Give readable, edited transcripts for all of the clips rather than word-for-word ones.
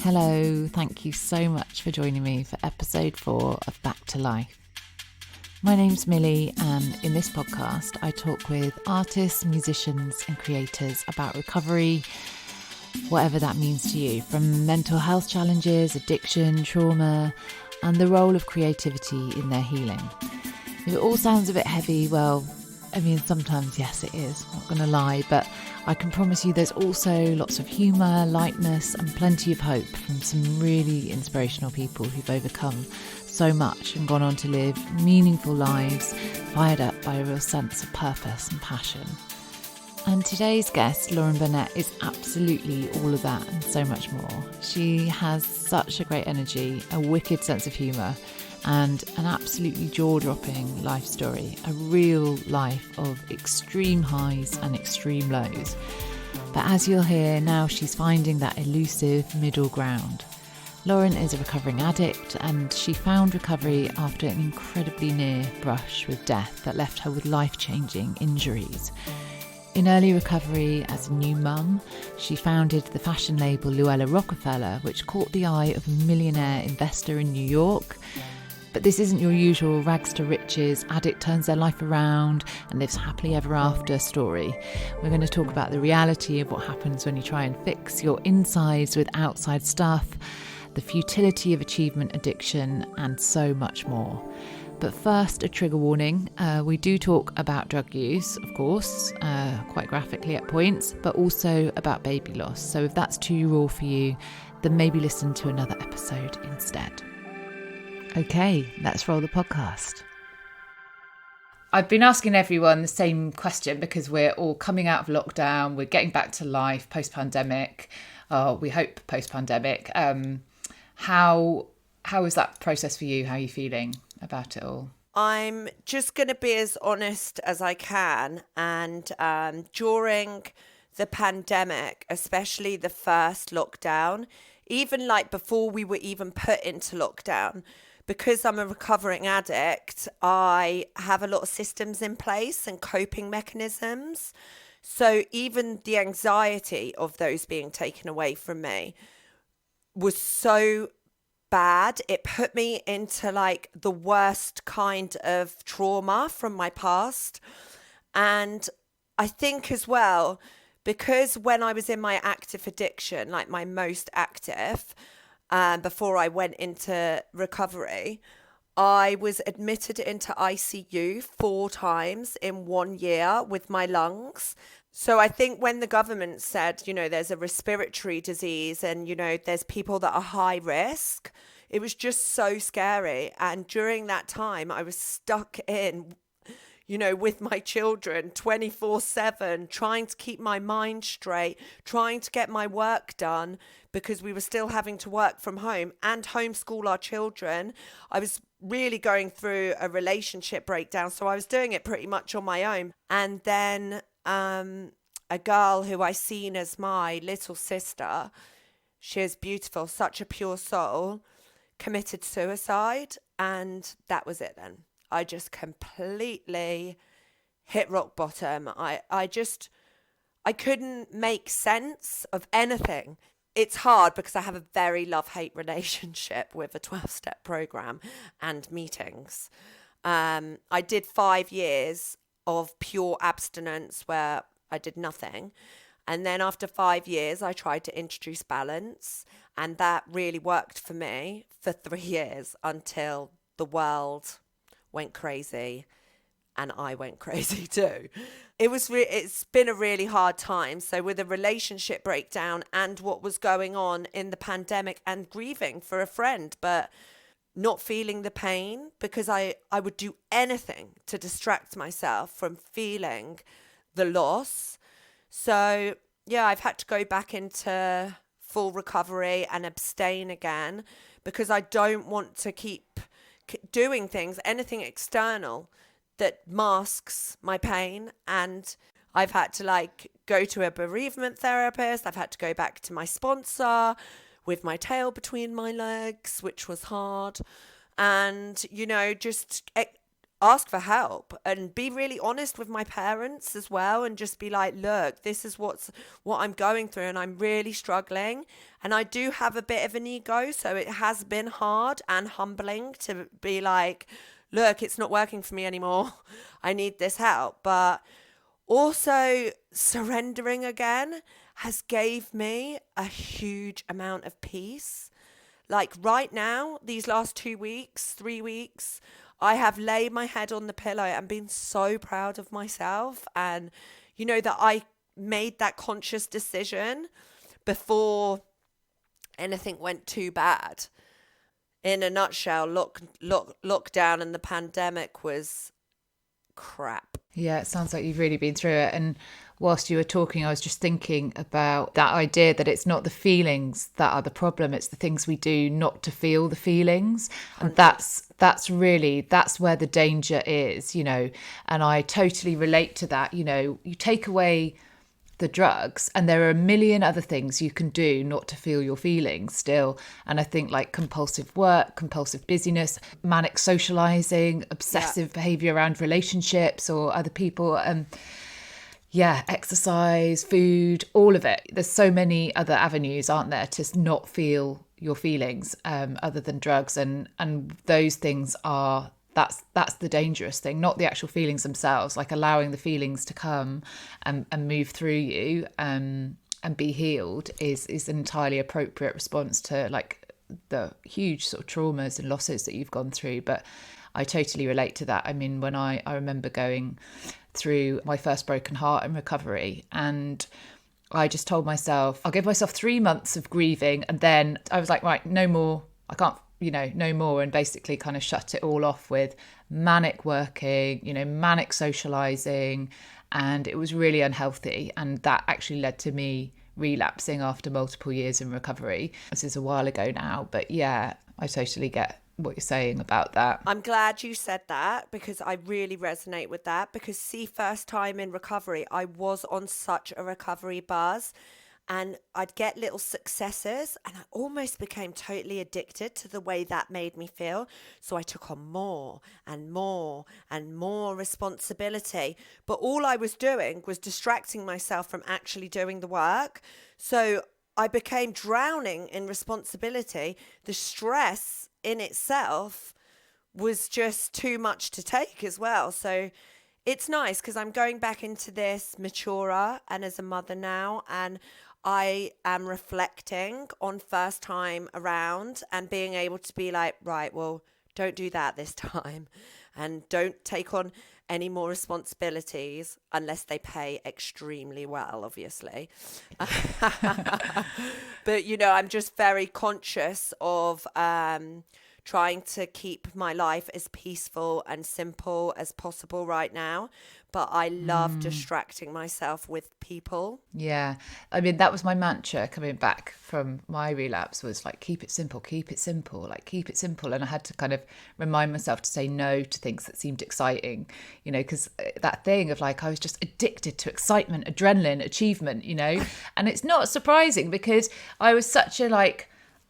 Hello, thank you so much for joining me for episode 4 of Back to Life. My name's Milly, and in this podcast I talk with artists, musicians and creators about recovery, whatever that means to you, from mental health challenges, addiction, trauma, and the role of creativity in their healing. If it all sounds a bit heavy, well, sometimes yes it is, not going to lie, but I can promise you there's also lots of humour, lightness and plenty of hope from some really inspirational people who've overcome so much and gone on to live meaningful lives, fired up by a real sense of purpose and passion. And today's guest, Lauren Burnett, is absolutely all of that and so much more. She has such a great energy, a wicked sense of humour, and an absolutely jaw-dropping life story, a real life of extreme highs and extreme lows. But as you'll hear, now she's finding that elusive middle ground. Lauren is a recovering addict, and she found recovery after an incredibly near brush with death that left her with life-changing injuries. In early recovery as a new mum, she founded the fashion label Luella Rockerfella, which caught the eye of a millionaire investor in New York. But this isn't your usual rags to riches, addict turns their life around and lives happily ever after story. We're going to talk about the reality of what happens when you try and fix your insides with outside stuff, the futility of achievement addiction, and so much more. But first, a trigger warning. We do talk about drug use, of course, quite graphically at points, but also about baby loss. So if that's too raw for you, then maybe listen to another episode instead. Okay, let's roll the podcast. I've been asking everyone the same question because we're all coming out of lockdown. We're getting back to life post-pandemic. We hope post-pandemic. How is that process for you? How are you feeling about it all? I'm just going to be as honest as I can. And during the pandemic, especially the first lockdown, even like before we were even put into lockdown, because I'm a recovering addict, I have a lot of systems in place and coping mechanisms. So even the anxiety of those being taken away from me was so bad. It put me into like the worst kind of trauma from my past. And I think as well, because when I was in my active addiction, like my most active, before I went into recovery, I was admitted into ICU 4 times in 1 year with my lungs. So I think when the government said, there's a respiratory disease and, there's people that are high risk, it was just so scary. And during that time, I was stuck in, with my children 24/7, trying to keep my mind straight, trying to get my work done because we were still having to work from home and homeschool our children. I was really going through a relationship breakdown, so I was doing it pretty much on my own. And then a girl who I seen as my little sister, she is beautiful, such a pure soul, committed suicide, and that was it then. I just completely hit rock bottom. I couldn't make sense of anything. It's hard because I have a very love-hate relationship with a 12-step program and meetings. I did 5 years of pure abstinence where I did nothing. And then after 5 years, I tried to introduce balance. And that really worked for me for 3 years until the world went crazy and I went crazy too. It's been a really hard time. So with a relationship breakdown and what was going on in the pandemic and grieving for a friend, but not feeling the pain because I would do anything to distract myself from feeling the loss. So yeah, I've had to go back into full recovery and abstain again because I don't want to keep doing things, anything external that masks my pain. And I've had to go to a bereavement therapist. I've had to go back to my sponsor with my tail between my legs, which was hard. And, just ask for help and be really honest with my parents as well, and just be like, look, this is what I'm going through, and I'm really struggling, and I do have a bit of an ego, so it has been hard and humbling to be like, look, it's not working for me anymore. I need this help. But also surrendering again has gave me a huge amount of peace. Like right now, these last 2 weeks, 3 weeks, I have laid my head on the pillow and been so proud of myself. And, that I made that conscious decision before anything went too bad. In a nutshell, lockdown and the pandemic was crap. Yeah, it sounds like you've really been through it. And whilst you were talking, I was just thinking about that idea that it's not the feelings that are the problem, it's the things we do not to feel the feelings. And that's where the danger is, and I totally relate to that. You take away the drugs and there are a million other things you can do not to feel your feelings still. And I think like compulsive work, compulsive busyness, manic socializing, obsessive behavior around relationships or other people, exercise, food, all of it. There's so many other avenues, aren't there, to not feel your feelings, other than drugs, and those things are that's the dangerous thing, not the actual feelings themselves. Like allowing the feelings to come and move through you, and be healed is an entirely appropriate response to like the huge sort of traumas and losses that you've gone through. But I totally relate to that. I mean, when I remember going through my first broken heart in recovery, and I just told myself, I'll give myself 3 months of grieving, and then I was like, right, no more. I can't, no more, and basically kind of shut it all off with manic working, manic socializing, and it was really unhealthy. And that actually led to me relapsing after multiple years in recovery. This is a while ago now, but yeah, I totally get what you're saying about that. I'm glad you said that, because I really resonate with that. Because first time in recovery, I was on such a recovery buzz, and I'd get little successes and I almost became totally addicted to the way that made me feel. So I took on more and more and more responsibility. But all I was doing was distracting myself from actually doing the work. So I became drowning in responsibility. The stress in itself was just too much to take as well. So it's nice because I'm going back into this maturer and as a mother now, and I am reflecting on first time around and being able to be like, right, well, don't do that this time, and don't take on any more responsibilities unless they pay extremely well, obviously. But, I'm just very conscious of trying to keep my life as peaceful and simple as possible right now. But I love distracting myself with people. Yeah. I mean, that was my mantra coming back from my relapse, was like, keep it simple, like keep it simple. And I had to kind of remind myself to say no to things that seemed exciting, because that thing of like, I was just addicted to excitement, adrenaline, achievement, and it's not surprising because I was such a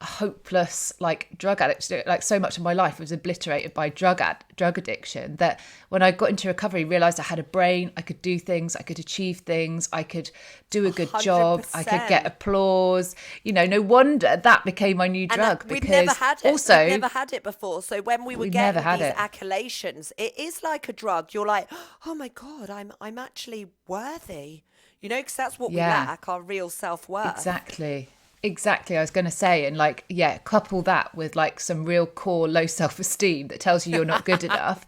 hopeless drug addict. Like so much of my life was obliterated by drug addiction, that when I got into recovery, realized I had a brain, I could do things, I could achieve things, I could do a good 100%. Job, I could get applause. No wonder that became my new drug. We'd because never had it. Also, we'd never had it before. So when we were getting these accolations, it is like a drug. You're like, oh my God, I'm actually worthy. Because that's what we lack, our real self-worth. Exactly. I was going to say, and couple that with some real core low self-esteem that tells you you're not good enough.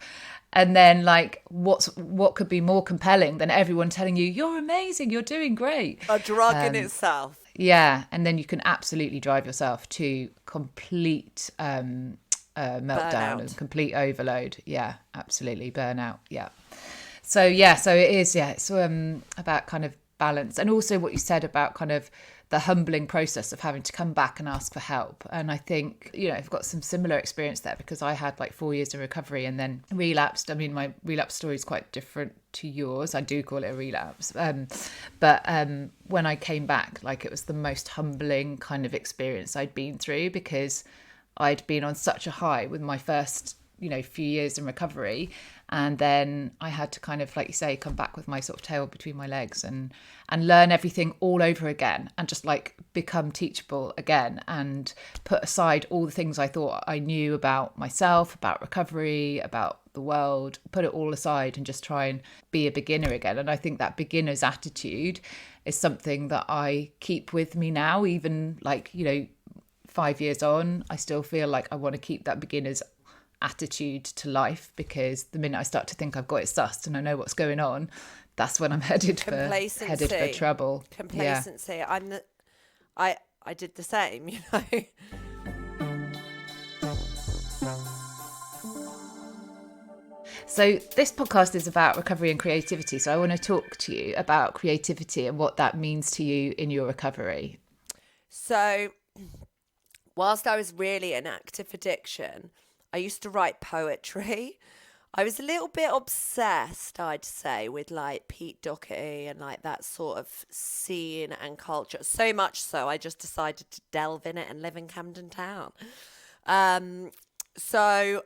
And then what could be more compelling than everyone telling you you're amazing, you're doing great. A drug in itself. Yeah. And then you can absolutely drive yourself to complete meltdown burnout. And complete overload. Yeah, absolutely. Burnout. Yeah. So it is. Yeah. It's about kind of balance. And also what you said about kind of the humbling process of having to come back and ask for help. And I think, I've got some similar experience there, because I had 4 years in recovery and then relapsed. I mean, my relapse story is quite different to yours. I do call it a relapse. But when I came back, it was the most humbling kind of experience I'd been through, because I'd been on such a high with my first few years in recovery. And then I had to kind of, like you say, come back with my sort of tail between my legs and learn everything all over again, and just like become teachable again, and put aside all the things I thought I knew about myself, about recovery, about the world, put it all aside and just try and be a beginner again. And I think that beginner's attitude is something that I keep with me now, even 5 years on. I still feel like I want to keep that beginner's attitude to life, because the minute I start to think I've got it sussed and I know what's going on, that's when I'm headed for trouble. Complacency. Yeah. I did the same, So this podcast is about recovery and creativity. So I want to talk to you about creativity and what that means to you in your recovery. So whilst I was really in active addiction, I used to write poetry. I was a little bit obsessed, I'd say, with like Pete Doherty and like that sort of scene and culture. So much so, I just decided to delve in it and live in Camden Town. So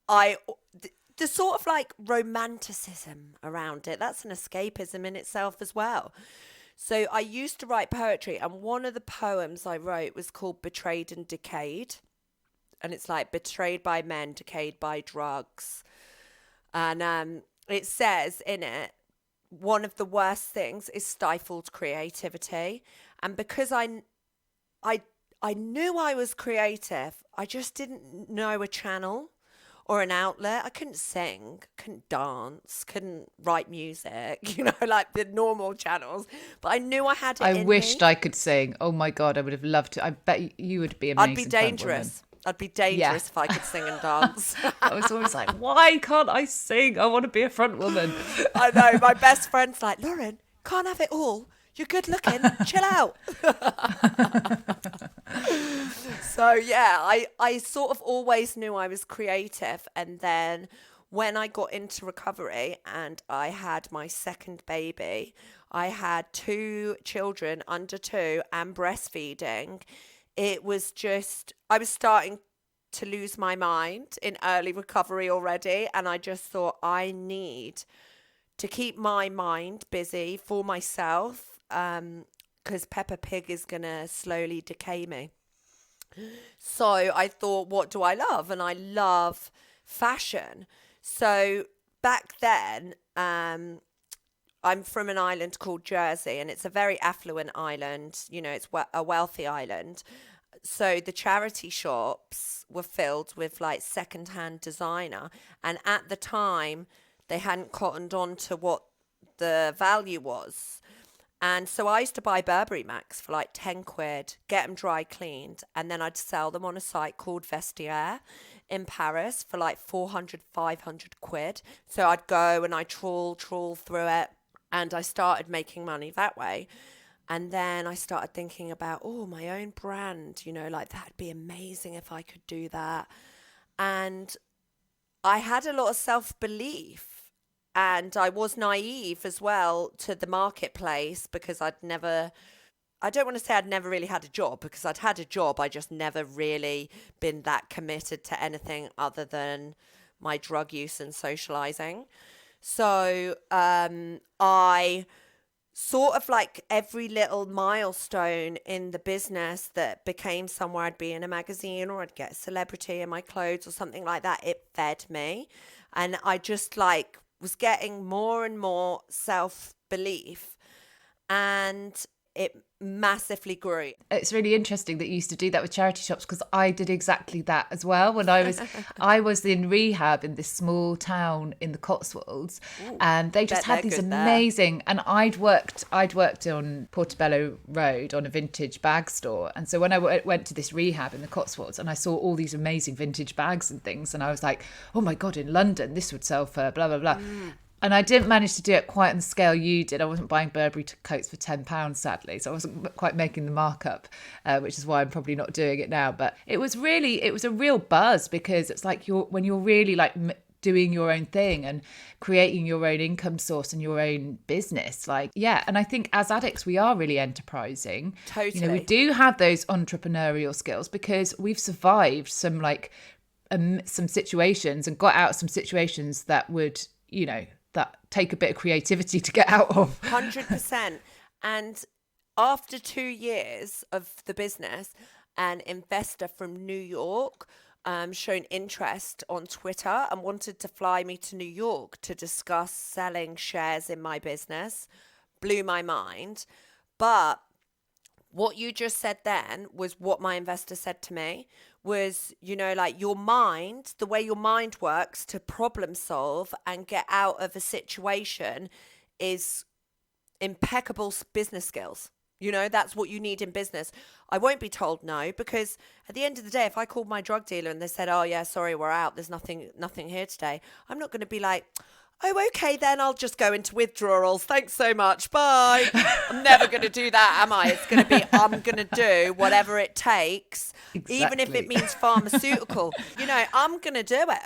the sort of like romanticism around it, that's an escapism in itself as well. So I used to write poetry, and one of the poems I wrote was called Betrayed and Decayed. And it's like betrayed by men, decayed by drugs. And it says in it, one of the worst things is stifled creativity. And because I knew I was creative, I just didn't know a channel or an outlet. I couldn't sing, couldn't dance, couldn't write music, like the normal channels. But I knew I had it I in wished me. I could sing. Oh my God, I would have loved to. I bet you would be amazing. I'd be dangerous. I'd be dangerous if I could sing and dance. I was always like, why can't I sing? I want to be a front woman. I know. My best friend's like, Lauren, can't have it all. You're good looking. Chill out. So, yeah, I sort of always knew I was creative. And then when I got into recovery and I had my second baby, I had 2 children under 2 and breastfeeding. It was just, I was starting to lose my mind in early recovery already. And I just thought, I need to keep my mind busy for myself, because Peppa Pig is going to slowly decay me. So I thought, what do I love? And I love fashion. So back then, I'm from an island called Jersey, and it's a very affluent island. It's a wealthy island. So the charity shops were filled with like secondhand designer. And at the time, they hadn't cottoned on to what the value was. And so I used to buy Burberry Macs for like 10 quid, get them dry cleaned, and then I'd sell them on a site called Vestiaire in Paris for like 400, 500 quid. So I'd go and I'd trawl through it, and I started making money that way. And then I started thinking about, my own brand, like that'd be amazing if I could do that. And I had a lot of self-belief. And I was naive as well to the marketplace, because I don't want to say I'd never really had a job, because I'd had a job. I just never really been that committed to anything other than my drug use and socializing. So I sort of like every little milestone in the business that became somewhere I'd be in a magazine or I'd get a celebrity in my clothes or something like that, it fed me. And I just like was getting more and more self-belief, and it massively grew. It's really interesting that you used to do that with charity shops, because I did exactly that as well when I was in rehab in this small town in the Cotswolds. Ooh, and they just had these amazing, and I'd worked on Portobello Road on a vintage bag store, and so when I went to this rehab in the Cotswolds and I saw all these amazing vintage bags and things, and I was like, oh my God, in London this would sell for blah blah blah. And I didn't manage to do it quite on the scale you did. I wasn't buying Burberry coats for £10, sadly. So I wasn't quite making the markup, which is why I'm probably not doing it now. But it was a real buzz, because it's like when you're really like doing your own thing and creating your own income source and your own business. And I think as addicts, we are really enterprising. Totally. We do have those entrepreneurial skills, because we've survived some like some situations and got out some situations that would, that take a bit of creativity to get out of. 100%. And after 2 years of the business, an investor from New York shown interest on Twitter and wanted to fly me to New York to discuss selling shares in my business. Blew my mind. But what you just said then was what my investor said to me was, like your mind, the way your mind works to problem solve and get out of a situation is impeccable business skills. That's what you need in business. I won't be told no, because at the end of the day, if I called my drug dealer and they said, oh yeah, sorry, we're out, there's nothing here today, I'm not going to be like, oh, okay, then I'll just go into withdrawals. Thanks so much. Bye. I'm never going to do that, am I? It's going to be, I'm going to do whatever it takes, even if it means pharmaceutical. I'm going to do it.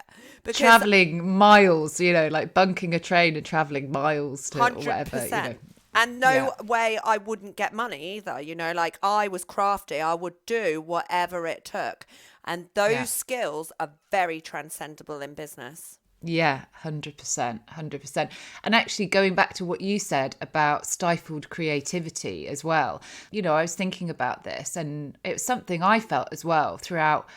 Because traveling miles, like bunking a train and traveling miles to 100%. Or whatever. And no way I wouldn't get money either. Like I was crafty. I would do whatever it took. And those skills are very transcendable in business. Yeah, 100%, 100%. And actually going back to what you said about stifled creativity as well, I was thinking about this, and it was something I felt as well throughout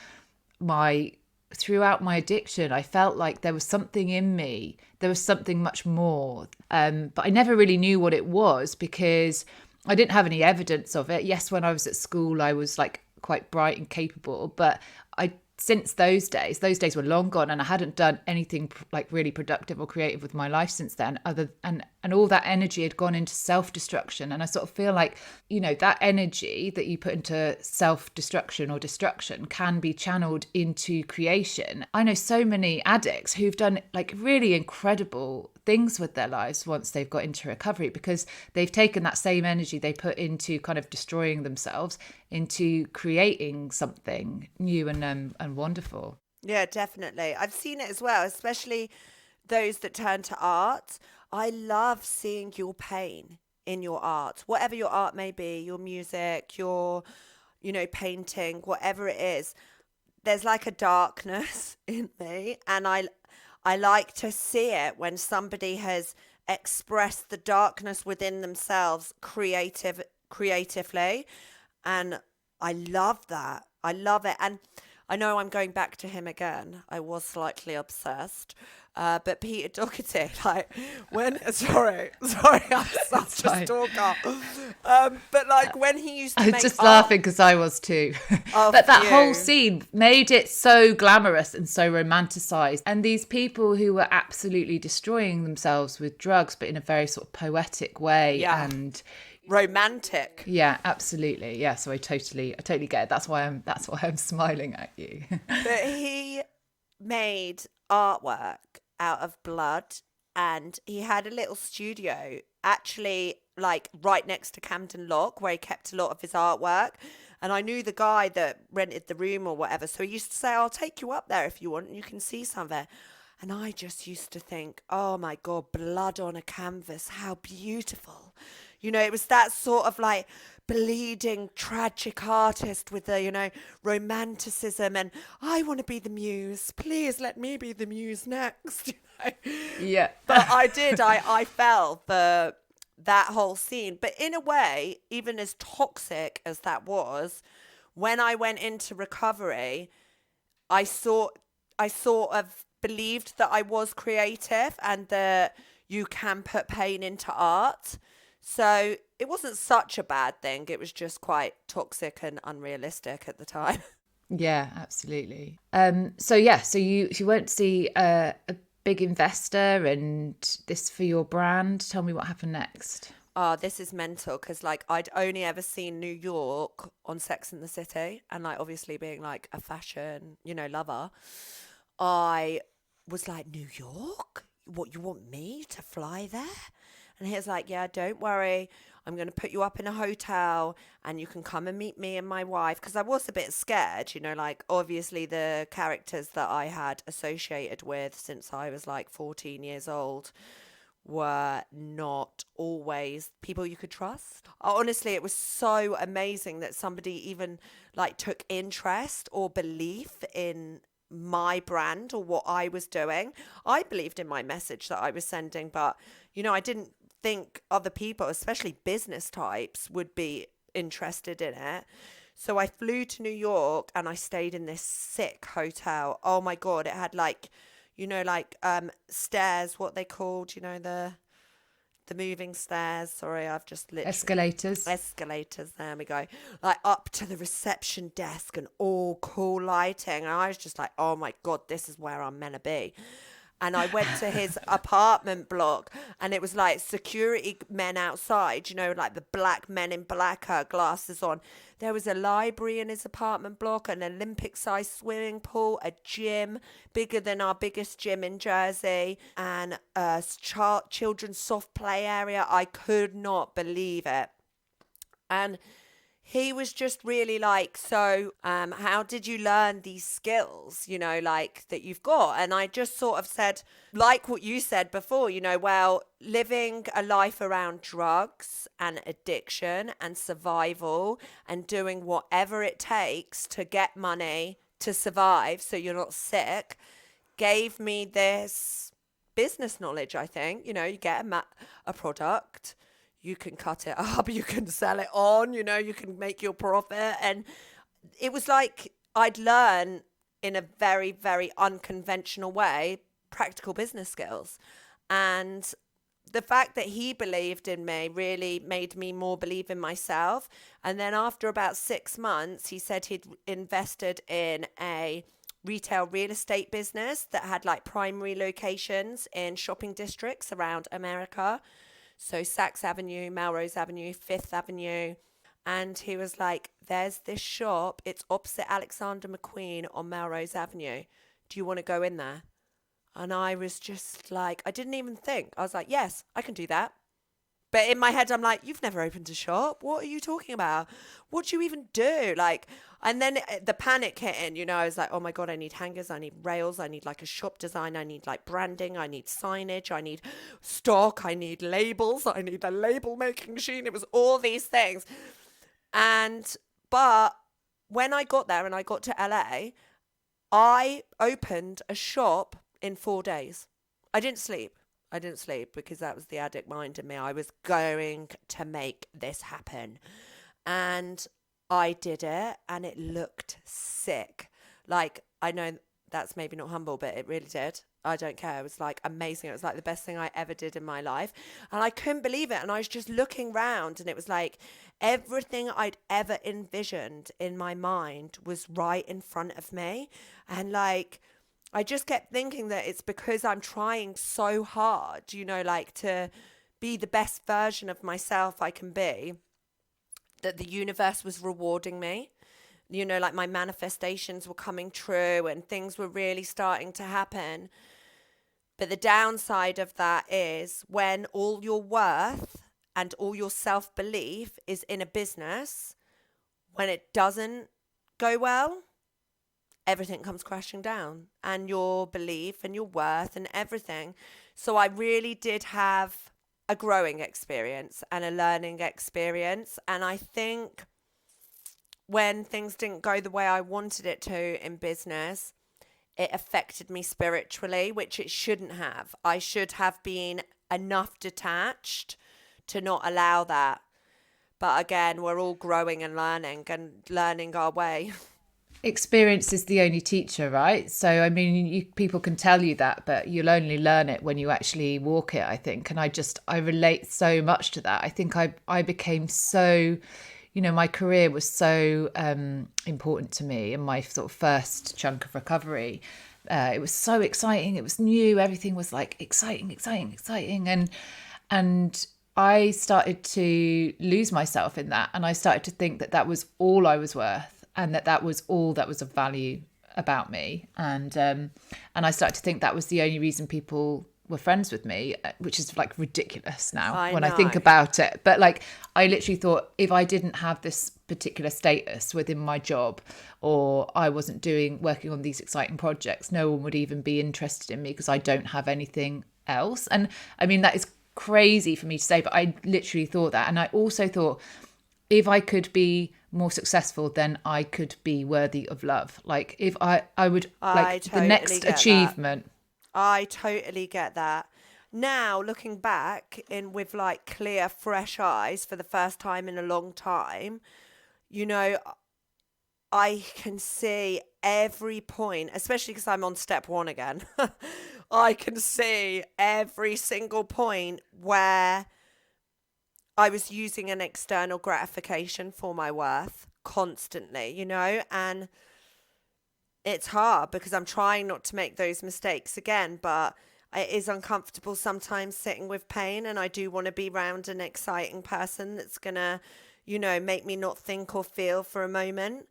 my addiction. I felt like there was something in me. There was something much more. But I never really knew what it was because I didn't have any evidence of it. Yes, when I was at school, I was like quite bright and capable, but since those days were long gone, and I hadn't done anything like really productive or creative with my life since then, and all that energy had gone into self-destruction. And I sort of feel like, that energy that you put into self-destruction or destruction can be channeled into creation. I know so many addicts who've done like really incredible things with their lives once they've got into recovery, because they've taken that same energy they put into kind of destroying themselves into creating something new and wonderful. Yeah, definitely. I've seen it as well, especially those that turn to art. I love seeing your pain in your art, whatever your art may be, your music, your, painting, whatever it is. There's like a darkness in me, and I like to see it when somebody has expressed the darkness within themselves creatively. And I love that. I love it. And I know I'm going back to him again. I was slightly obsessed. But Peter Doherty, like sorry, I'm such a stalker. But like when he used to I was make just art, laughing because I was too. But that whole scene made it so glamorous and so romanticized. And these people who were absolutely destroying themselves with drugs, but in a very sort of poetic way and romantic. Yeah, absolutely. Yeah, so I totally get it. That's why I'm smiling at you. But he made artwork out of blood, and he had a little studio actually like right next to Camden Lock where he kept a lot of his artwork. And I knew the guy that rented the room or whatever, so he used to say, I'll take you up there if you want and you can see some of it. And I just used to think, oh my God, blood on a canvas, how beautiful. It was that sort of like bleeding, tragic artist with the, romanticism. And I want to be the muse. Please let me be the muse next. Yeah. But I did. I fell for that whole scene. But in a way, even as toxic as that was, when I went into recovery, I sort of believed that I was creative and that you can put pain into art. So it wasn't such a bad thing. It was just quite toxic and unrealistic at the time. Yeah, absolutely. So you went to see a big investor and this for your brand. Tell me what happened next. Oh, this is mental because like I'd only ever seen New York on Sex and the City, and like obviously being like a fashion, lover, I was like, New York? What, you want me to fly there? And he was like, yeah, don't worry. I'm going to put you up in a hotel and you can come and meet me and my wife. Because I was a bit scared, like obviously the characters that I had associated with since I was like 14 years old were not always people you could trust. Honestly, it was so amazing that somebody even like took interest or belief in my brand or what I was doing. I believed in my message that I was sending, but, I didn't think other people, especially business types, would be interested in it. So I flew to New York and I stayed in this sick hotel. Oh my God, it had stairs, what they called, the moving stairs. Sorry, I've just literally... Escalators, there we go. Like up to the reception desk and all cool lighting. And I was just like, oh my God, this is where I'm meant to be. And I went to his apartment block and it was like security men outside, like the black men in black glasses on. There was a library in his apartment block, an Olympic-sized swimming pool, a gym bigger than our biggest gym in Jersey, and a children's soft play area. I could not believe it. And he was just really like, so how did you learn these skills, that you've got? And I just sort of said, like what you said before, well, living a life around drugs and addiction and survival and doing whatever it takes to get money to survive so you're not sick gave me this business knowledge, I think. You get a product, you can cut it up, you can sell it on, you can make your profit. And it was like I'd learn in a very, very unconventional way, practical business skills. And the fact that he believed in me really made me more believe in myself. And then after about 6 months, he said he'd invested in a retail real estate business that had like primary locations in shopping districts around America. So Saks Avenue, Melrose Avenue, Fifth Avenue. And he was like, there's this shop. It's opposite Alexander McQueen on Melrose Avenue. Do you want to go in there? And I was just like, I didn't even think. I was like, yes, I can do that. But in my head, I'm like, you've never opened a shop. What are you talking about? What do you even do? And then the panic hit in, I was like, oh my God, I need hangers. I need rails. I need like a shop design. I need like branding. I need signage. I need stock. I need labels. I need a label making machine. It was all these things. But when I got there and I got to LA, I opened a shop in 4 days. I didn't sleep because that was the addict mind in me. I was going to make this happen. And I did it and it looked sick. Like, I know that's maybe not humble, but it really did. I don't care. It was like amazing. It was like the best thing I ever did in my life. And I couldn't believe it. And I was just looking around and it was like everything I'd ever envisioned in my mind was right in front of me. And like, I just kept thinking that it's because I'm trying so hard, to be the best version of myself I can be, that the universe was rewarding me. Like my manifestations were coming true and things were really starting to happen. But the downside of that is when all your worth and all your self-belief is in a business, when it doesn't go well, everything comes crashing down, and your belief and your worth and everything. So I really did have a growing experience and a learning experience. And I think when things didn't go the way I wanted it to in business, it affected me spiritually, which it shouldn't have. I should have been enough detached to not allow that. But again, we're all growing and learning our way. Experience is the only teacher, right? So, I mean, people can tell you that, but you'll only learn it when you actually walk it, I think. And I relate so much to that. I think I became so, my career was so important to me in my sort of first chunk of recovery. It was so exciting. It was new. Everything was like exciting. And I started to lose myself in that. And I started to think that that was all I was worth. And that was all that was of value about me. And I started to think that was the only reason people were friends with me, which is like ridiculous now I think about it. But like, I literally thought if I didn't have this particular status within my job, or I wasn't working on these exciting projects, no one would even be interested in me because I don't have anything else. And I mean, that is crazy for me to say, but I literally thought that. And I also thought if I could be more successful, then I could be worthy of love. Like if I would like the totally next get achievement. that. I totally get that. Now looking back in with like clear, fresh eyes for the first time in a long time, you know, I can see every point, especially because I'm on step one again. I can see every single point where I was using an external gratification for my worth constantly, you know, and it's hard because I'm trying not to make those mistakes again, but it is uncomfortable sometimes sitting with pain, and I do want to be around an exciting person that's going to, you know, make me not think or feel for a moment.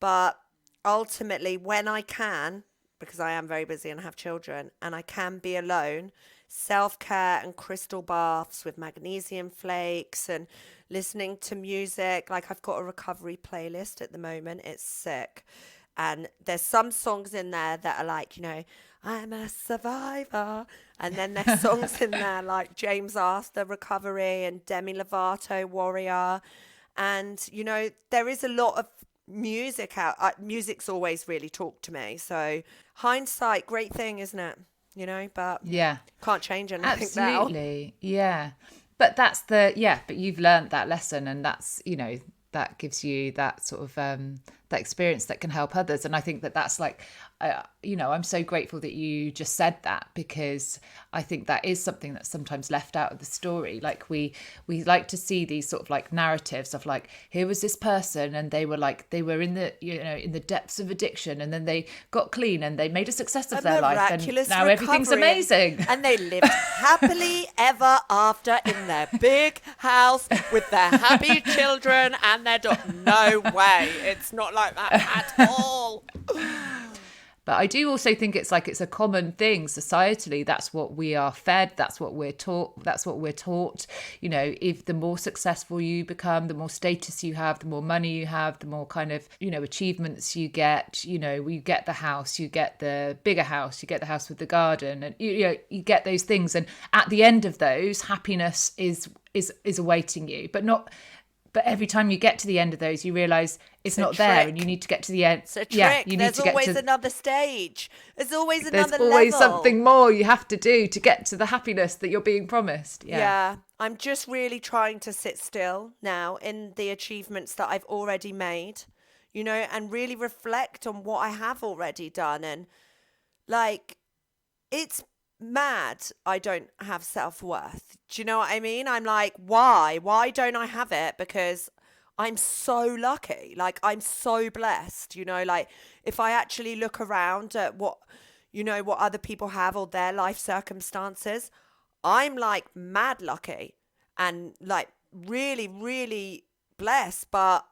But ultimately, when I can, because I am very busy and have children, and I can be alone, self-care and crystal baths with magnesium flakes and listening to music. Like I've got a recovery playlist at the moment. It's sick. And there's some songs in there that are like, you know, I'm a survivor. And then there's songs in there like James Arthur, Recovery, and Demi Lovato, Warrior. And, you know, there is a lot of music out. Music's always really talked to me. So hindsight, great thing, isn't it? You know, but Yeah, can't change anything now. absolutely. Yeah. But but you've learned that lesson, and that's, you know, that gives you that sort of that experience that can help others. And I think that that's like, you know, I'm so grateful that you just said that, because I think that is something that's sometimes left out of the story. Like we like to see these sort of like narratives of like, here was this person and they were in the, you know, in the depths of addiction, and then they got clean and they made a success of their life, and now everything's amazing. And they lived happily ever after in their big house with their happy children and their dog. No way. It's not like that at all. But I do also think it's a common thing societally. That's what we are fed. That's what we're taught. You know, if the more successful you become, the more status you have, the more money you have, the more kind of, you know, achievements you get. You know, you get the house, you get the bigger house, you get the house with the garden, and you know, you get those things. And at the end of those, happiness is awaiting you. But every time you get to the end of those, you realise it's not there, and you need to get to the end. It's a trick. Yeah, There's always another stage. There's always another level. There's always something more you have to do to get to the happiness that you're being promised. Yeah. I'm just really trying to sit still now in the achievements that I've already made, you know, and really reflect on what I have already done. And like, it's mad I don't have self-worth. Do you know what I mean? I'm like, why don't I have it? Because I'm so lucky. Like, I'm so blessed, you know. Like, if I actually look around at what, you know, what other people have or their life circumstances, I'm like mad lucky and like really, really blessed. But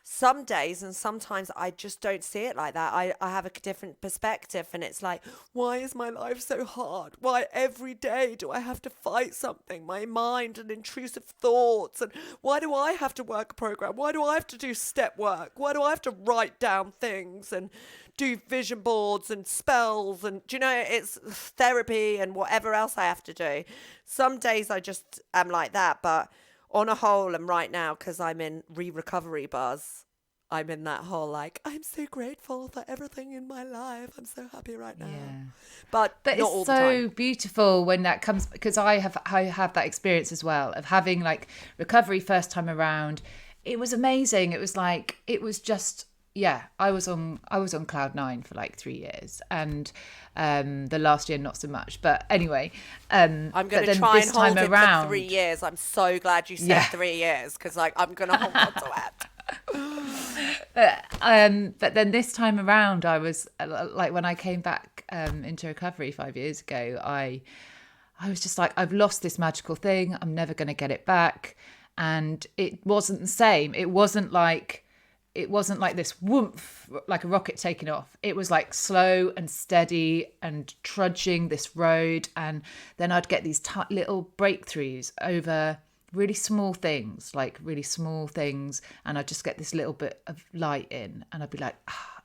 some days and sometimes I just don't see it like that. I have a different perspective, and it's like, why is my life so hard? Why every day do I have to fight something? My mind and intrusive thoughts. And why do I have to work a program? Why do I have to do step work? Why do I have to write down things and do vision boards and spells? And do you know, it's therapy and whatever else I have to do. Some days I just am like that, but on a whole, and right now, because I'm in recovery buzz, I'm in that whole like, I'm so grateful for everything in my life. I'm so happy right now. Yeah. But not it's all the time. So beautiful when that comes, because I have that experience as well of having like recovery first time around. It was amazing. It was like, it was just, yeah, I was on cloud nine for like 3 years, and the last year not so much. But anyway, I'm going to try and hold it for 3 years. I'm so glad you said 3 years, because like I'm going to hold on to it. But then this time around, I was like, when I came back into recovery 5 years ago, I was just like, I've lost this magical thing. I'm never going to get it back. And it wasn't the same. It wasn't like this whoomph, like a rocket taking off. It was like slow and steady and trudging this road. And then I'd get these little breakthroughs over really small things, and I'd just get this little bit of light in, and I'd be like,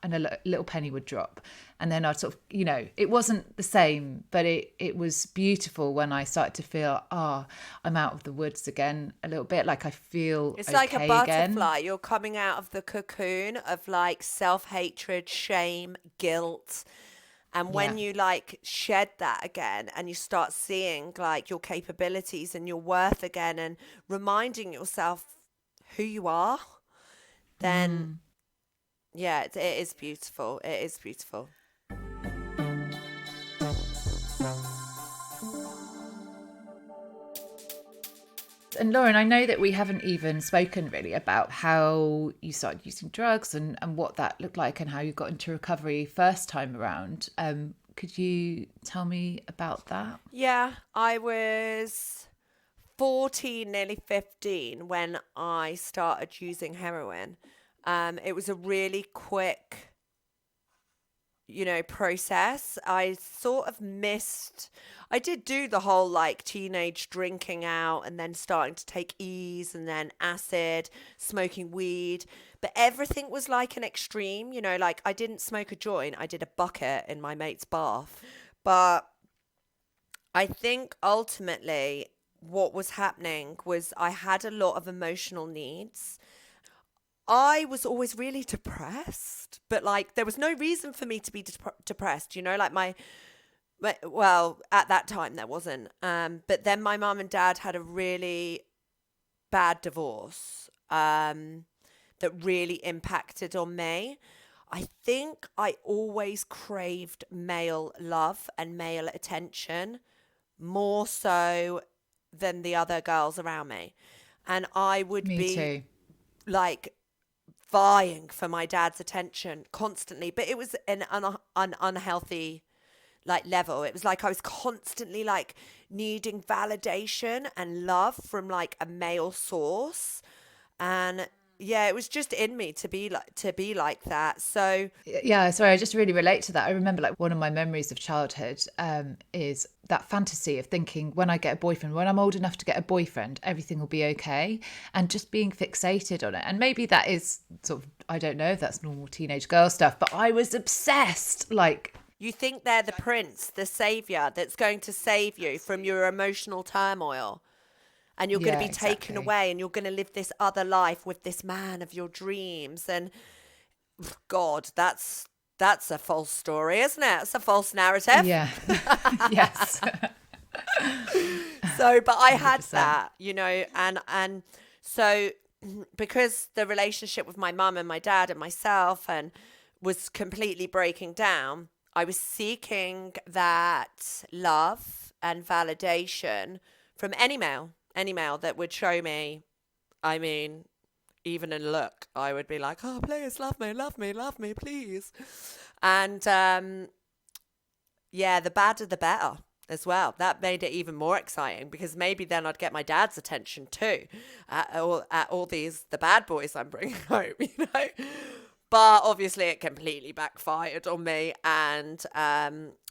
and a little penny would drop, and then I'd sort of, it wasn't the same, but it was beautiful when I started to feel, I'm out of the woods again a little bit, like I feel It's okay like a butterfly. again. You're coming out of the cocoon of like self-hatred, shame, guilt. And Yeah. when you like shed that again and you start seeing like your capabilities and your worth again and reminding yourself who you are, then yeah, it is beautiful. It is beautiful. And Lauren, I know that we haven't even spoken really about how you started using drugs and what that looked like and how you got into recovery first time around. Could you tell me about that? Yeah, I was 14, nearly 15 when I started using heroin. It was a really quick, process. I sort of I did do the whole like teenage drinking out and then starting to take E's and then acid, smoking weed. But everything was like an extreme, like I didn't smoke a joint. I did a bucket in my mate's bath. But I think ultimately what was happening was I had a lot of emotional needs. I was always really depressed, but like there was no reason for me to be depressed, like well, at that time there wasn't. But then my mum and dad had a really bad divorce that really impacted on me. I think I always craved male love and male attention more so than the other girls around me. And I would Me be too. like vying for my dad's attention constantly, but it was an unhealthy like level. It was like I was constantly like needing validation and love from like a male source, and yeah, it was just in me to be like that. So Yeah, sorry, I just really relate to that. I remember like one of my memories of childhood is that fantasy of thinking when I get a boyfriend, when I'm old enough to get a boyfriend, everything will be okay, and just being fixated on it. And maybe that is sort of, I don't know if that's normal teenage girl stuff, but I was obsessed. Like, you think they're the prince, the savior that's going to save you from your emotional turmoil, and you're going to yeah, be taken exactly. away and you're going to live this other life with this man of your dreams. And God, that's a false story, isn't it? It's a false narrative. Yeah. Yes. So, but I had 100%. that, and so because the relationship with my mum and my dad and myself and was completely breaking down, I was seeking that love and validation from any male that would show me. I mean, even in look, I would be like, "Oh, please love me, love me, love me, please." And yeah, the badder the better as well. That made it even more exciting because maybe then I'd get my dad's attention too at all these the bad boys I'm bringing home, But obviously, it completely backfired on me, and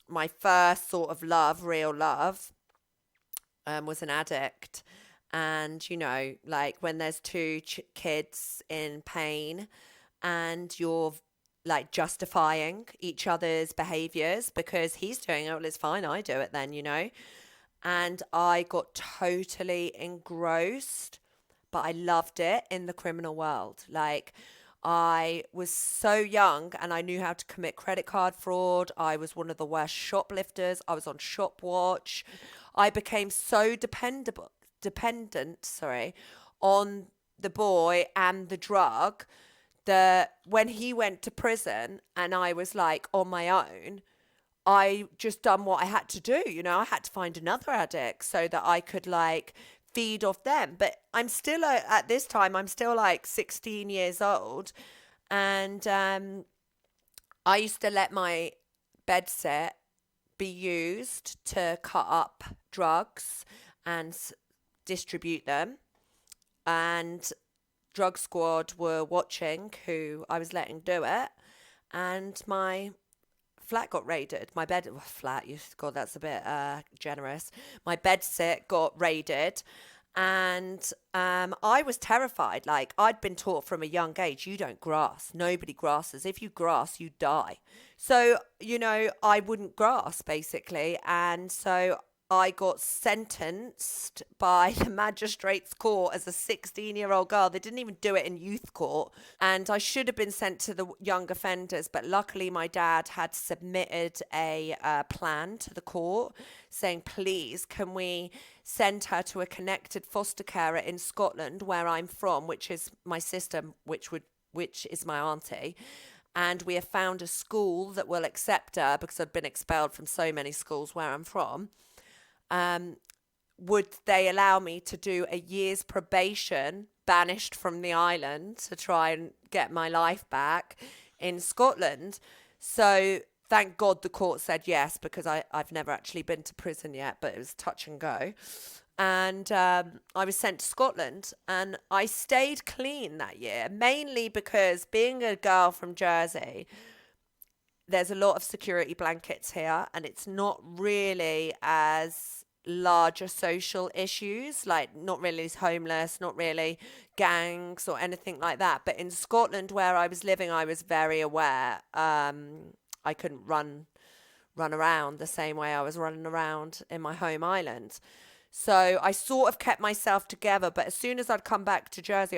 my first sort of love, real love, was an addict. And like when there's two kids in pain, and you're like justifying each other's behaviors because he's doing it, well, it's fine, I do it then, And I got totally engrossed, but I loved it in the criminal world. Like, I was so young and I knew how to commit credit card fraud. I was one of the worst shoplifters. I was on Shop Watch. I became so dependent, on the boy and the drug that when he went to prison and I was like on my own, I just done what I had to do. I had to find another addict so that I could like feed off them. But I'm still at this time, I'm still like 16 years old. And I used to let my bed set be used to cut up drugs and distribute them. And drug squad were watching who I was letting do it. And my flat got raided. My bed flat. God, that's a bit generous. My bed sit got raided, And I was terrified. Like, I'd been taught from a young age, you don't grass. Nobody grasses. If you grass, you die. So, I wouldn't grass, basically. And so I got sentenced by the magistrate's court as a 16-year-old girl. They didn't even do it in youth court. And I should have been sent to the young offenders. But luckily, my dad had submitted a plan to the court saying, please, can we send her to a connected foster carer in Scotland, where I'm from, which is my sister, which is my auntie. And we have found a school that will accept her, because I've been expelled from so many schools where I'm from. Would they allow me to do a year's probation, banished from the island, to try and get my life back in Scotland? So thank God the court said yes, because I've never actually been to prison yet, but it was touch and go. And I was sent to Scotland, and I stayed clean that year, mainly because, being a girl from Jersey, there's a lot of security blankets here, and it's not really as larger social issues, like not really homeless, not really gangs or anything like that. But in Scotland, where I was living, I was very aware. I couldn't run around the same way I was running around in my home island. So I sort of kept myself together, but as soon as I'd come back to Jersey,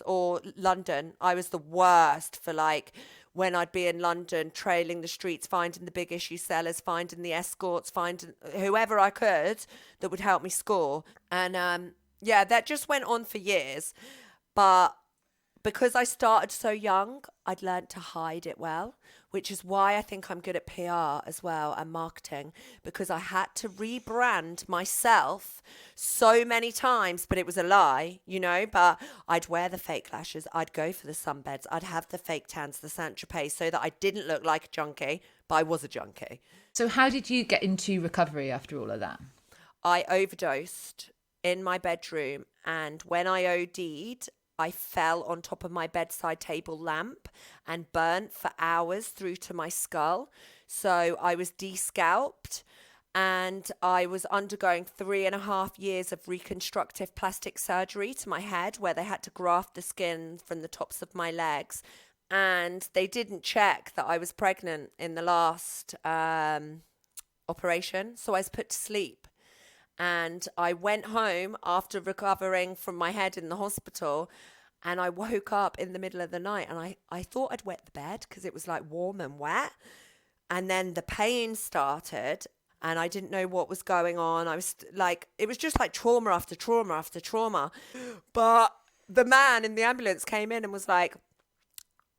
or London, I was the worst for, like, when I'd be in London, trailing the streets, finding the big issue sellers, finding the escorts, finding whoever I could that would help me score. And that just went on for years. But because I started so young, I'd learned to hide it well, which is why I think I'm good at PR as well, and marketing, because I had to rebrand myself so many times, but it was a lie, but I'd wear the fake lashes, I'd go for the sunbeds, I'd have the fake tans, the Saint-Tropez, so that I didn't look like a junkie, but I was a junkie. So how did you get into recovery after all of that? I overdosed in my bedroom, and when I OD'd, I fell on top of my bedside table lamp and burnt for hours through to my skull. So I was de-scalped, and I was undergoing 3.5 years of reconstructive plastic surgery to my head, where they had to graft the skin from the tops of my legs. And they didn't check that I was pregnant in the last operation. So I was put to sleep. And I went home after recovering from my head in the hospital, and I woke up in the middle of the night, and I thought I'd wet the bed because it was like warm and wet. And then the pain started, and I didn't know what was going on. I was like, it was just like trauma after trauma after trauma. But the man in the ambulance came in and was like,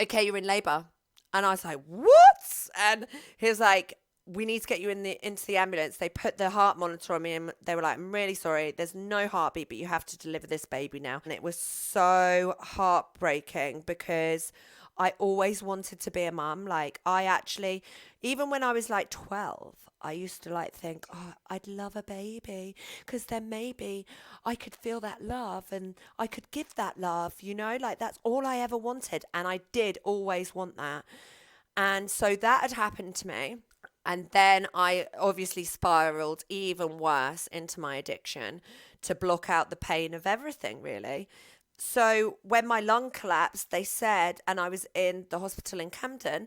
okay, you're in labor. And I was like, what? And he was like, we need to get you into the ambulance. They put the heart monitor on me, and they were like, I'm really sorry, there's no heartbeat, but you have to deliver this baby now. And it was so heartbreaking, because I always wanted to be a mum. Like, I actually, even when I was like 12, I used to like think, oh, I'd love a baby, because then maybe I could feel that love and I could give that love, like that's all I ever wanted. And I did always want that. And so that had happened to me. And then I obviously spiraled even worse into my addiction to block out the pain of everything, really. So when my lung collapsed, they said, and I was in the hospital in Camden,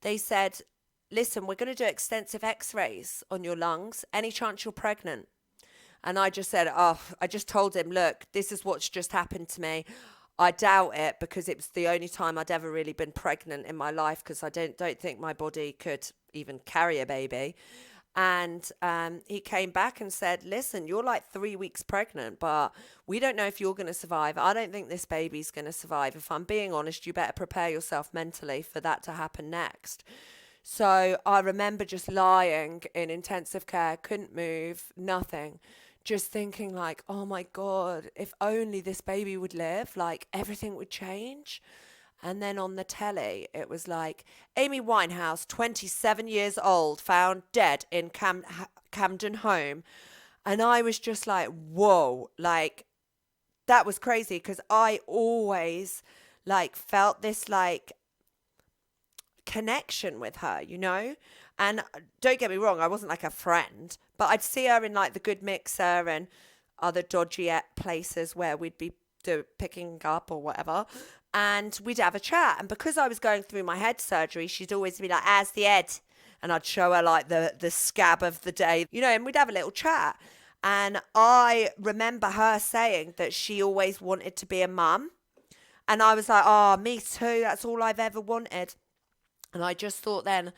they said, listen, we're going to do extensive x-rays on your lungs. Any chance you're pregnant? And I just said, I just told him, look, this is what's just happened to me. I doubt it, because it was the only time I'd ever really been pregnant in my life, because I don't think my body could even carry a baby. And he came back and said, listen, you're like 3 weeks pregnant, but we don't know if you're going to survive. I don't think this baby's going to survive. If I'm being honest, you better prepare yourself mentally for that to happen next. So I remember just lying in intensive care, couldn't move, nothing. Just thinking like, oh my God, if only this baby would live, like everything would change. And then on the telly, it was like, Amy Winehouse, 27 years old, found dead in Camden home. And I was just like, whoa, like that was crazy, because I always like felt this like connection with her, and don't get me wrong, I wasn't like a friend, but I'd see her in like the Good Mixer, and other dodgy places where we'd be picking up or whatever. And we'd have a chat. And because I was going through my head surgery, she'd always be like, "How's the head?" And I'd show her like the scab of the day, and we'd have a little chat. And I remember her saying that she always wanted to be a mum. And I was like, "Oh, me too. That's all I've ever wanted." And I just thought then,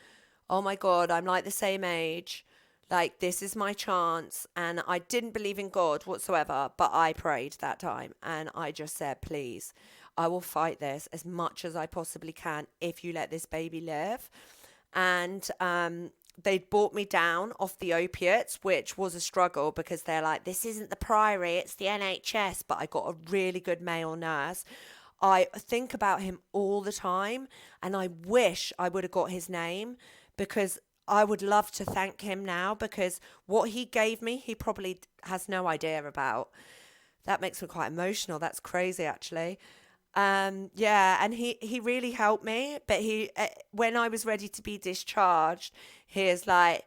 oh my God, I'm like the same age. Like, this is my chance. And I didn't believe in God whatsoever, but I prayed that time. And I just said, please, I will fight this as much as I possibly can if you let this baby live. And they'd brought me down off the opiates, which was a struggle because they're like, this isn't the Priory, it's the NHS. But I got a really good male nurse. I think about him all the time, and I wish I would have got his name, because I would love to thank him now, because what he gave me, he probably has no idea about. That makes me quite emotional. That's crazy, actually. Yeah, and he really helped me. But when I was ready to be discharged, he is like,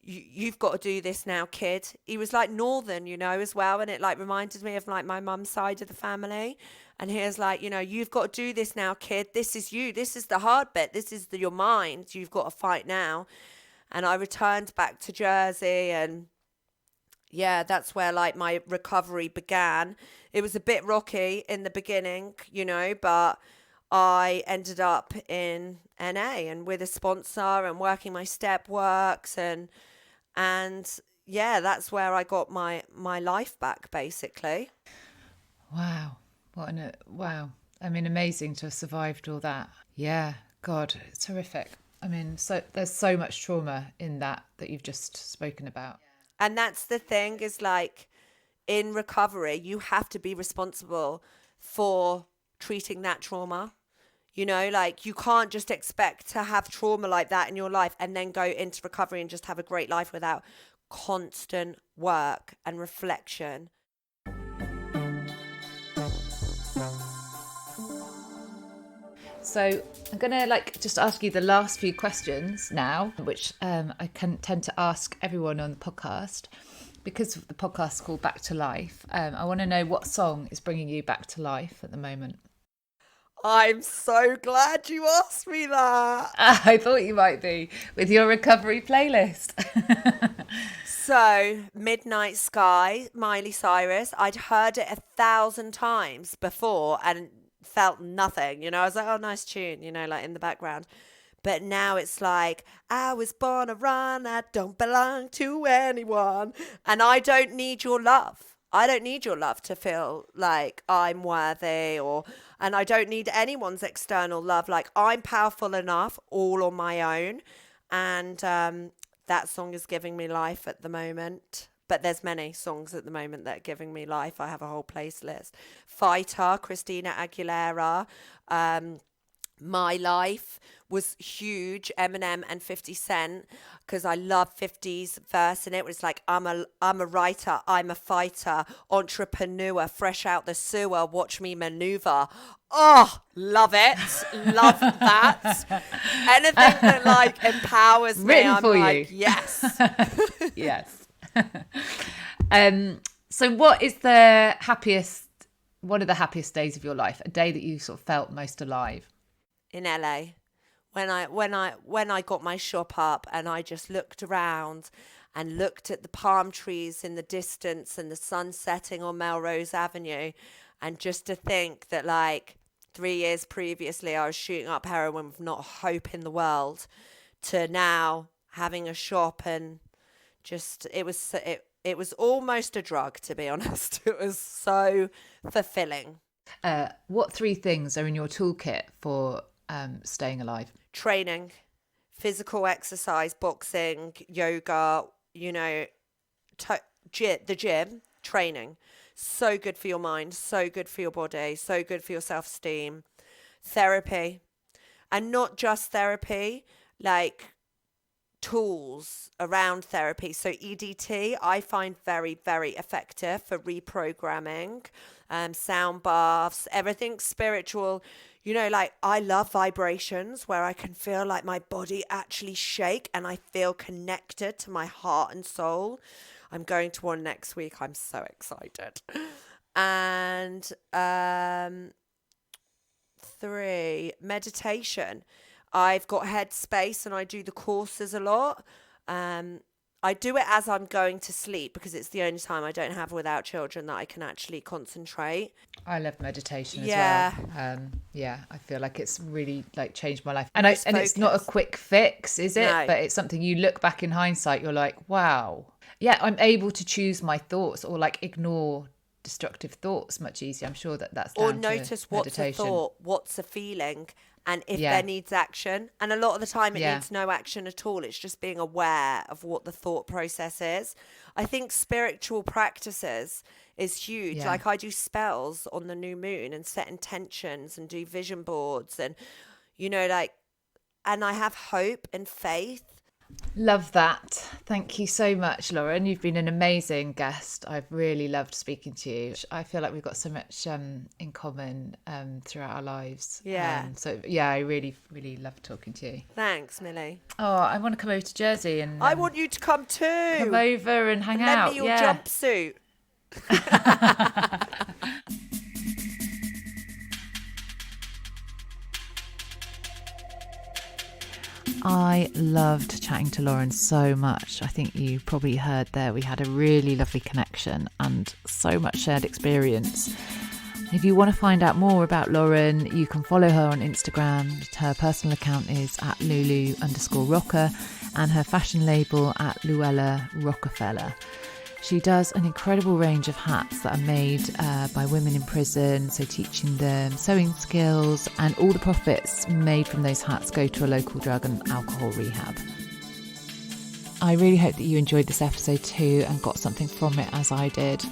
you've got to do this now, kid. He was like Northern, as well. And it like reminded me of like my mum's side of the family. And he was like, you've got to do this now, kid. This is you. This is the hard bit. This is your mind. You've got to fight now. And I returned back to Jersey, and yeah, that's where like my recovery began. It was a bit rocky in the beginning, but I ended up in NA and with a sponsor and working my step works, and yeah, that's where I got my life back, basically. Wow. Wow. I mean, amazing to have survived all that. Yeah. God, it's horrific. I mean, so there's so much trauma in that you've just spoken about. And that's the thing, is like, in recovery, you have to be responsible for treating that trauma. Like, you can't just expect to have trauma like that in your life and then go into recovery and just have a great life without constant work and reflection. So I'm going to just ask you the last few questions now, which I tend to ask everyone on the podcast, because the podcast is called Back to Life. I want to know what song is bringing you back to life at the moment. I'm so glad you asked me that. I thought you might be, with your recovery playlist. So, Midnight Sky, Miley Cyrus. I'd heard it 1,000 times before and felt nothing. I was like, oh, nice tune, like in the background. But now it's like, I was born to run, I don't belong to anyone, and I don't need your love. I don't need your love to feel like I'm worthy, and I don't need anyone's external love. Like, I'm powerful enough all on my own. And that song is giving me life at the moment. But there's many songs at the moment that are giving me life. I have a whole playlist. Fighter, Christina Aguilera. My Life was huge, Eminem and 50 Cent, because I love 50's verse in it. It was like, I'm a writer, I'm a fighter, entrepreneur, fresh out the sewer, watch me maneuver. Oh, love it. Love that. Anything that like empowers me, Written I'm for like, you. yes. Yes. So what is the happiest, one of the happiest days of your life? A day that you sort of felt most alive? In LA, when I got my shop up and I just looked around and looked at the palm trees in the distance and the sun setting on Melrose Avenue, and just to think that like 3 years previously I was shooting up heroin with not a hope in the world, to now having a shop, and just it was almost a drug, to be honest. It was so fulfilling. What 3 things are in your toolkit for staying alive? Training, physical exercise, boxing, yoga, the gym, training. So good for your mind, so good for your body, so good for your self-esteem. Therapy, and not just therapy, like tools around therapy. So EDT I find very, very effective for reprogramming, sound baths, everything spiritual. Like, I love vibrations where I can feel like my body actually shake and I feel connected to my heart and soul. I'm going to one next week. I'm so excited. And 3, meditation. I've got Headspace and I do the courses a lot. I do it as I'm going to sleep because it's the only time I don't have without children that I can actually concentrate. I love meditation as Yeah. well. I feel like it's really like changed my life. And it's not a focus. quick fix, is it? No. But it's something you look back in hindsight, you're like, wow. Yeah, I'm able to choose my thoughts or like ignore destructive thoughts much easier. I'm sure that's down Or to notice what's a meditation. thought, what's a feeling, and if Yeah. there needs action. And a lot of the time it Yeah. needs no action at all. It's just being aware of what the thought process is. I think spiritual practices is huge. Yeah. Like I do spells on the new moon and set intentions and do vision boards and, you know, like, and I have hope and faith. Love that. Thank you so much, Lauren. You've been an amazing guest. I've really loved speaking to you. I feel like we've got so much in common throughout our lives. Yeah. I really, really love talking to you. Thanks, Milly. Oh, I want to come over to Jersey and I want you to come too. come over and hang out. Lend me your jumpsuit. I loved chatting to Lauren so much. I think you probably heard there we had a really lovely connection and so much shared experience. If you want to find out more about Lauren, you can follow her on Instagram. Her personal account is at Lulu_Rocker and her fashion label at Luella Rockerfella. She does an incredible range of hats that are made by women in prison, so teaching them sewing skills, and all the profits made from those hats go to a local drug and alcohol rehab. I really hope that you enjoyed this episode too and got something from it as I did.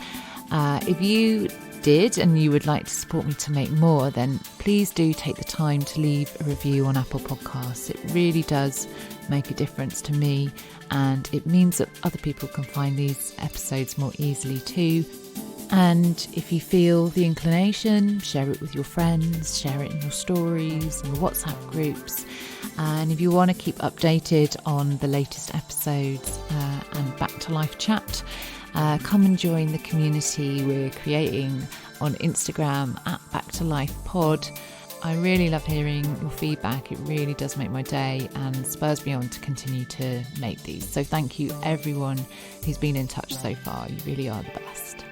If you did and you would like to support me to make more, then please do take the time to leave a review on Apple Podcasts. It really does make a difference to me, and it means that other people can find these episodes more easily too. And if you feel the inclination, share it with your friends, share it in your stories, in your WhatsApp groups. And if you want to keep updated on the latest episodes and Back to Life chat, come and join the community we're creating on Instagram at Back to Life Pod. I really love hearing your feedback. It really does make my day and spurs me on to continue to make these. So thank you everyone who's been in touch so far. You really are the best.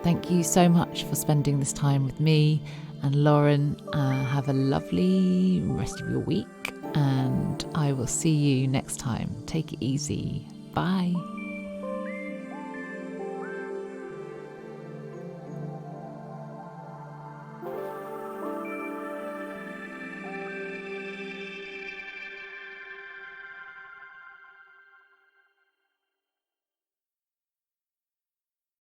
Thank you so much for spending this time with me and Lauren. Have a lovely rest of your week and I will see you next time. Take it easy. Bye.